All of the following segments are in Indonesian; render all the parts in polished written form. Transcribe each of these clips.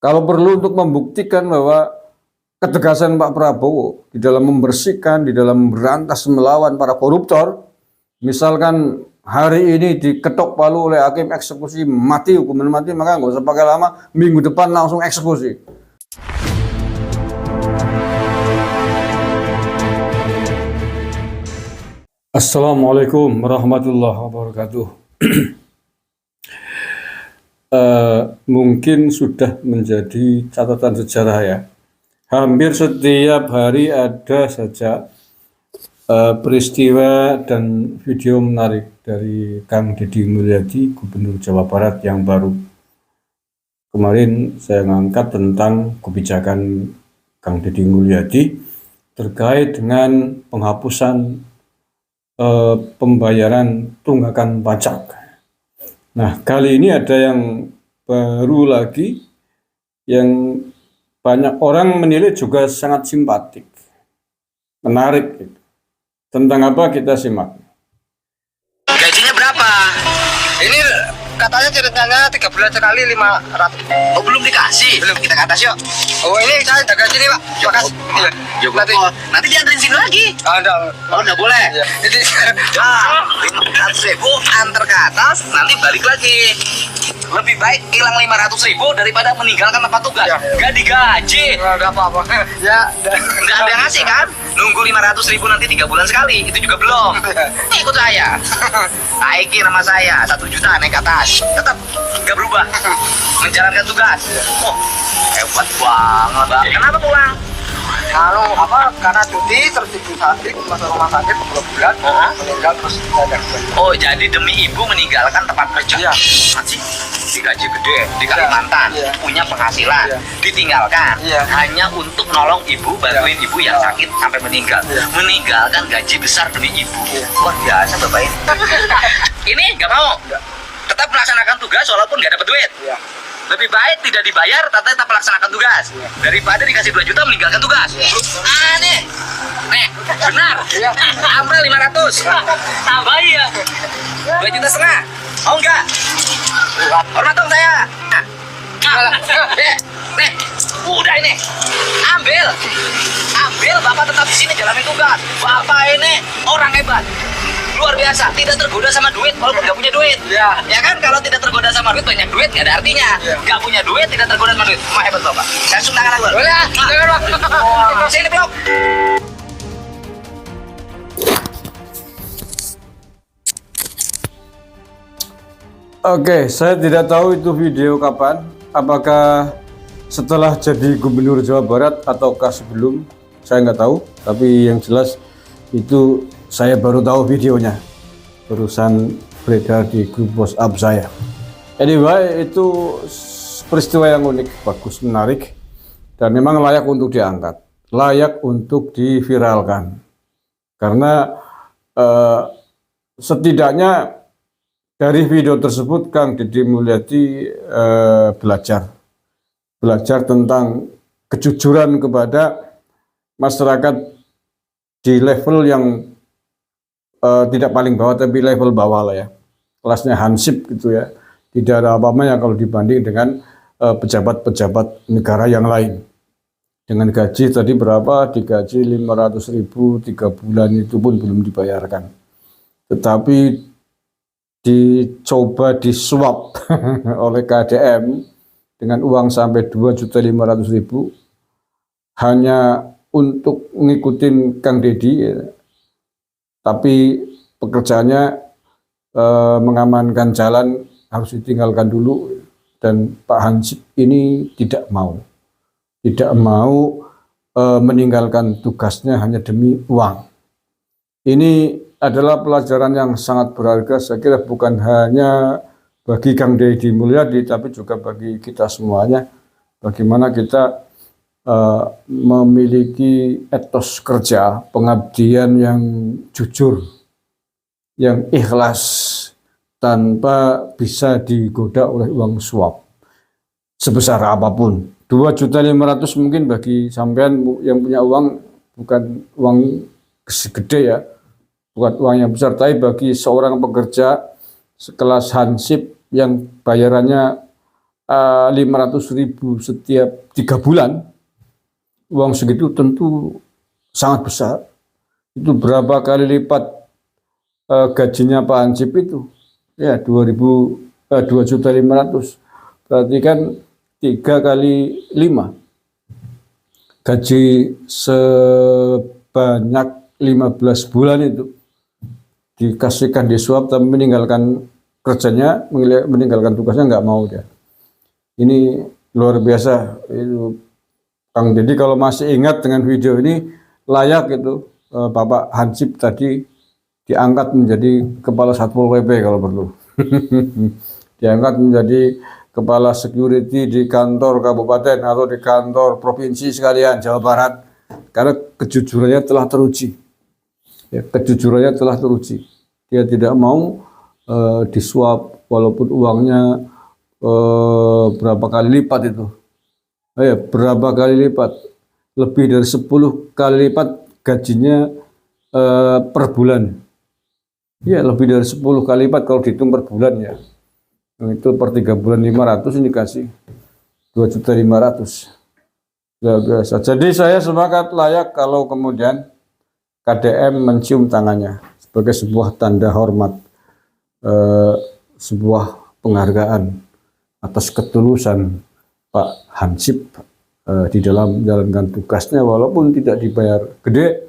Kalau perlu untuk membuktikan bahwa ketegasan Pak Prabowo di dalam membersihkan, di dalam berantas melawan para koruptor, misalkan hari ini diketok palu oleh hakim eksekusi mati, hukuman mati, maka nggak usah pakai lama, minggu depan langsung eksekusi. Assalamualaikum warahmatullahi wabarakatuh. Mungkin sudah menjadi catatan sejarah ya. Hampir setiap hari ada saja peristiwa dan video menarik dari Kang Deddy Mulyadi, Gubernur Jawa Barat yang baru. Kemarin saya ngangkat tentang kebijakan Kang Deddy Mulyadi terkait dengan penghapusan pembayaran tunggakan pajak. Nah, kali ini ada yang baru lagi yang banyak orang menilai juga sangat simpatik, menarik. Tentang apa kita simak. Gajinya berapa? Ini katanya ceritanya 3 bulan sekali 500. Oh, belum dikasih? Belum, kita ke atas yuk. Oh, ini saya udah gaji nih, Pak. Makasih. Iya. Yuk, nanti dianterin sini lagi. Enggak boleh. Iya. Jadi 500.000 antar ke atas, nanti balik lagi. Lebih baik hilang 500.000 daripada meninggalkan tempat tugas. Ya. Gak digaji. Enggak apa-apa. Ya, enggak ada yang ngasih kan? Nunggu 500.000 nanti 3 bulan sekali. Itu juga belum. Ikut saya. Aiki nama saya 1 juta naik ke atas. Tetap nggak berubah. Menjalankan tugas. Oh, hebat banget, Bang. Kenapa pulang? Karena cuti terus ibu sakit masuk rumah sakit 2 bulan, meninggal terus ada. Oh, jadi demi ibu meninggalkan tempat kerja. Iya. Masih digaji gede di Kalimantan, punya penghasilan, ditinggalkan hanya untuk nolong ibu, bantuin ibu yang sakit sampai meninggal. Meninggalkan gaji besar demi ibu. Luar biasa Bapak ini. Ini nggak mau. Tetap melaksanakan tugas walaupun nggak dapat duit. Lebih baik tidak dibayar tapi tetap melaksanakan tugas daripada dikasih 2 juta meninggalkan tugas. Nih benar. Ambil 500 tambah ya 2,5 juta. Mau enggak? Hormat dong saya. Nih, udah ini. Ambil Bapak tetap di sini jalanin tugas. Bapak ini orang hebat, luar biasa, tidak tergoda sama duit walaupun nggak punya duit. Ya kan, kalau tidak tergoda sama duit, banyak duit nggak ada artinya. Nggak punya duit, tidak tergoda sama duit. Mah hebat Bapak. Saya langsung tangan aku. Boleh, Pak. Sini blok. Oke, saya tidak tahu itu video kapan. Apakah setelah jadi Gubernur Jawa Barat ataukah sebelum? Saya nggak tahu. Tapi yang jelas itu saya baru tahu videonya. Barusan beredar di grup WhatsApp saya. Anyway, itu peristiwa yang unik, bagus, menarik, dan memang layak untuk diangkat, layak untuk diviralkan. Karena setidaknya dari video tersebut Kang Deddy Mulyadi belajar tentang kejujuran kepada masyarakat di level yang tidak paling bawah tapi level bawah lah ya, kelasnya hansip gitu ya, tidak ada apa-apanya kalau dibanding dengan pejabat-pejabat negara yang lain. Dengan gaji tadi berapa, digaji 500.000 3 bulan itu pun belum dibayarkan, tetapi dicoba disuap oleh KDM dengan uang sampai 2.500.000 hanya untuk ngikutin Kang Deddy ya. Tapi pekerjaannya mengamankan jalan harus ditinggalkan dulu, dan Pak Hansip ini tidak mau meninggalkan tugasnya hanya demi uang. Ini adalah pelajaran yang sangat berharga, saya kira bukan hanya bagi Kang Deddy Mulyadi tapi juga bagi kita semuanya. Bagaimana kita memiliki etos kerja, pengabdian yang jujur, yang ikhlas, tanpa bisa digoda oleh uang suap sebesar apapun. 2.500.000 mungkin bagi sampean yang punya uang bukan uang gede ya, bukan uang yang besar, tapi bagi seorang pekerja sekelas hansip yang bayarannya 500.000 setiap 3 bulan, uang segitu tentu sangat besar. Itu berapa kali lipat gajinya Pak Hansip itu? Ya 2.500.000. Berarti kan 3 kali 5. Gaji sebanyak 15 bulan itu dikasihkan disuap tapi meninggalkan kerjanya, meninggalkan tugasnya, nggak mau dia. Ini luar biasa itu Kang Deddy. Kalau masih ingat dengan video ini, layak itu Bapak Hansip tadi diangkat menjadi kepala Satpol PP kalau perlu. Diangkat menjadi kepala security di kantor kabupaten atau di kantor provinsi sekalian Jawa Barat, karena kejujurannya telah teruji. Ya, kejujurannya telah teruji. Dia tidak mau disuap walaupun uangnya berapa kali lipat itu. Ya, berapa kali lipat? Lebih dari 10 kali lipat gajinya per bulan. Ya, lebih dari 10 kali lipat kalau dihitung per bulan ya. Itu per 3 bulan 500, ini dikasih 2.500.000. Ya, biasa. Jadi saya sepakat, layak kalau kemudian KDM mencium tangannya sebagai sebuah tanda hormat, sebuah penghargaan atas ketulusan Pak Hansip di dalam menjalankan tugasnya, walaupun tidak dibayar gede,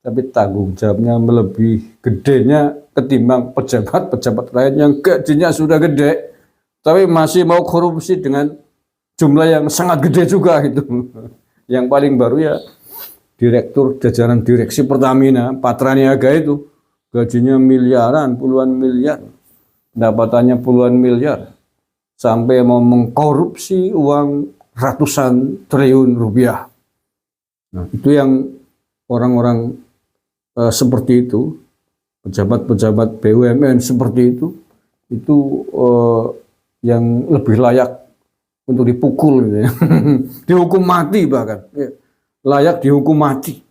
tapi tanggung jawabnya melebihi gedenya ketimbang pejabat-pejabat lain yang gajinya sudah gede, tapi masih mau korupsi dengan jumlah yang sangat gede juga gitu. Yang paling baru ya direktur jajaran direksi Pertamina, Patraniaga itu, gajinya miliaran, puluhan miliar, pendapatannya puluhan miliar, sampai mau mengkorupsi uang ratusan triliun rupiah. Nah, itu yang orang-orang seperti itu, pejabat-pejabat BUMN seperti itu yang lebih layak untuk dipukul gitu ya. Dihukum mati bahkan. Ya. Layak dihukum mati.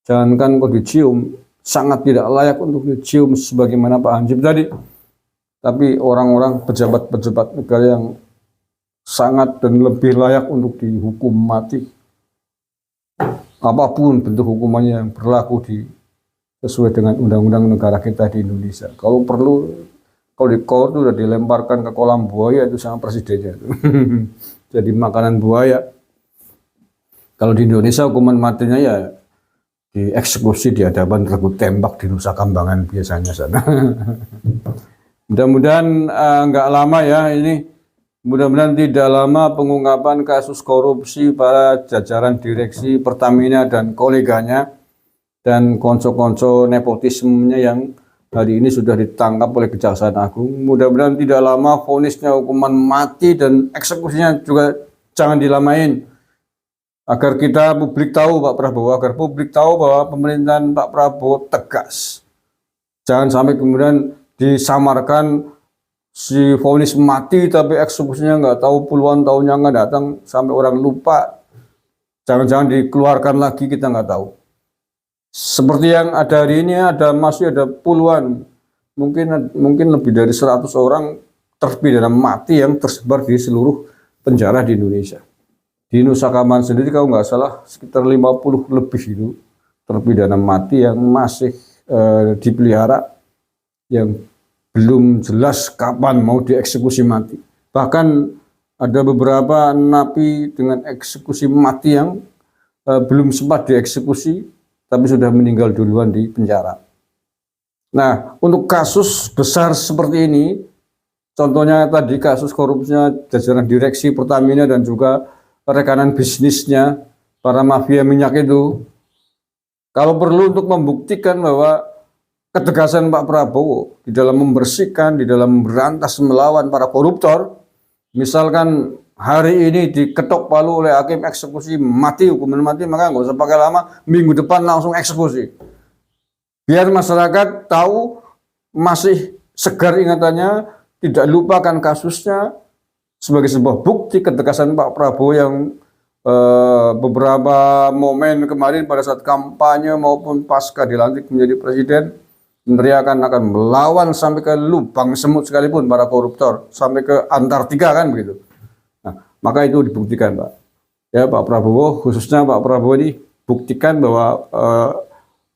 Jangankan kok dicium, sangat tidak layak untuk dicium sebagaimana Pak Hansip tadi. Tapi orang-orang pejabat-pejabat negara yang sangat dan lebih layak untuk dihukum mati. Apapun bentuk hukumannya yang berlaku sesuai dengan undang-undang negara kita di Indonesia. Kalau perlu, kalau di KOR itu sudah dilemparkan ke kolam buaya itu sama presidennya. Jadi makanan buaya. Kalau di Indonesia hukuman matinya ya dieksekusi di hadapan regu tembak di Nusa Kambangan biasanya sana. Mudah-mudahan nggak lama ya ini. Mudah-mudahan tidak lama pengungkapan kasus korupsi para jajaran direksi Pertamina dan koleganya dan konco-konco nepotismenya yang hari ini sudah ditangkap oleh Kejaksaan Agung. Mudah-mudahan tidak lama vonisnya hukuman mati dan eksekusinya juga jangan dilamain. Agar kita publik tahu Pak Prabowo, agar publik tahu bahwa pemerintahan Pak Prabowo tegas. Jangan sampai kemudian disamarkan si vonis mati tapi eksekusinya nggak tahu puluhan tahun yang nggak datang sampai orang lupa. Jangan-jangan dikeluarkan lagi, kita nggak tahu. Seperti yang ada hari ini masih ada puluhan, mungkin lebih dari 100 orang terpidana mati yang tersebar di seluruh penjara di Indonesia. Di Nusa Kambangan sendiri kalau nggak salah sekitar 50 lebih itu terpidana mati yang masih dipelihara, yang belum jelas kapan mau dieksekusi mati. Bahkan ada beberapa napi dengan eksekusi mati yang belum sempat dieksekusi, tapi sudah meninggal duluan di penjara. Nah, untuk kasus besar seperti ini, contohnya tadi kasus korupsinya jajaran direksi Pertamina dan juga rekanan bisnisnya, para mafia minyak itu, kalau perlu untuk membuktikan bahwa ketegasan Pak Prabowo di dalam membersihkan, di dalam memberantas melawan para koruptor, misalkan hari ini diketok palu oleh hakim eksekusi mati, hukuman mati, maka nggak usah pakai lama, minggu depan langsung eksekusi. Biar masyarakat tahu, masih segar ingatannya, tidak lupakan kasusnya sebagai sebuah bukti ketegasan Pak Prabowo yang beberapa momen kemarin pada saat kampanye maupun pasca dilantik menjadi presiden, meneriakan akan melawan sampai ke lubang semut sekalipun para koruptor, sampai ke Antartika kan begitu. maka itu dibuktikan, Pak. Ya, Pak Prabowo, khususnya Pak Prabowo ini buktikan bahwa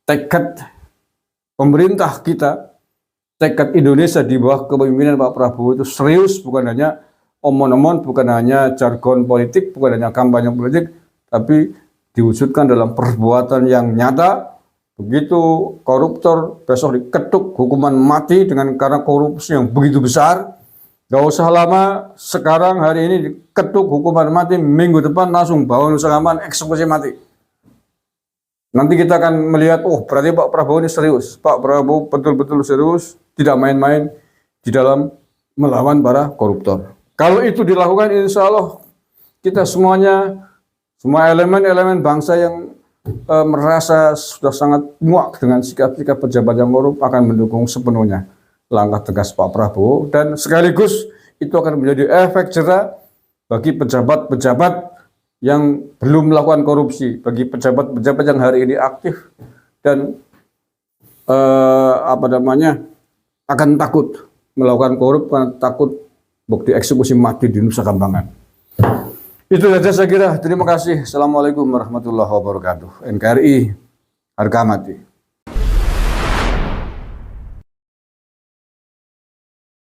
tekad pemerintah kita, tekad Indonesia di bawah kepemimpinan Pak Prabowo itu serius, bukan hanya omon-omon, bukan hanya jargon politik, bukan hanya kampanye politik, tapi diwujudkan dalam perbuatan yang nyata. Begitu koruptor besok diketuk hukuman mati karena korupsi yang begitu besar. Gak usah lama, sekarang hari ini diketuk hukuman mati, minggu depan langsung bawa Nusa Kambangan eksekusi mati. Nanti kita akan melihat, oh berarti Pak Prabowo ini serius. Pak Prabowo betul-betul serius, tidak main-main di dalam melawan para koruptor. Kalau itu dilakukan, insya Allah kita semuanya, semua elemen-elemen bangsa yang merasa sudah sangat muak dengan sikap-sikap pejabat yang korup akan mendukung sepenuhnya langkah tegas Pak Prabowo, dan sekaligus itu akan menjadi efek jera bagi pejabat-pejabat yang belum melakukan korupsi, bagi pejabat-pejabat yang hari ini aktif dan akan takut melakukan korup karena takut bukti eksekusi mati di Nusa Kambangan. Itu saja saya kira. Terima kasih. Assalamualaikum warahmatullahi wabarakatuh. NKRI harga mati.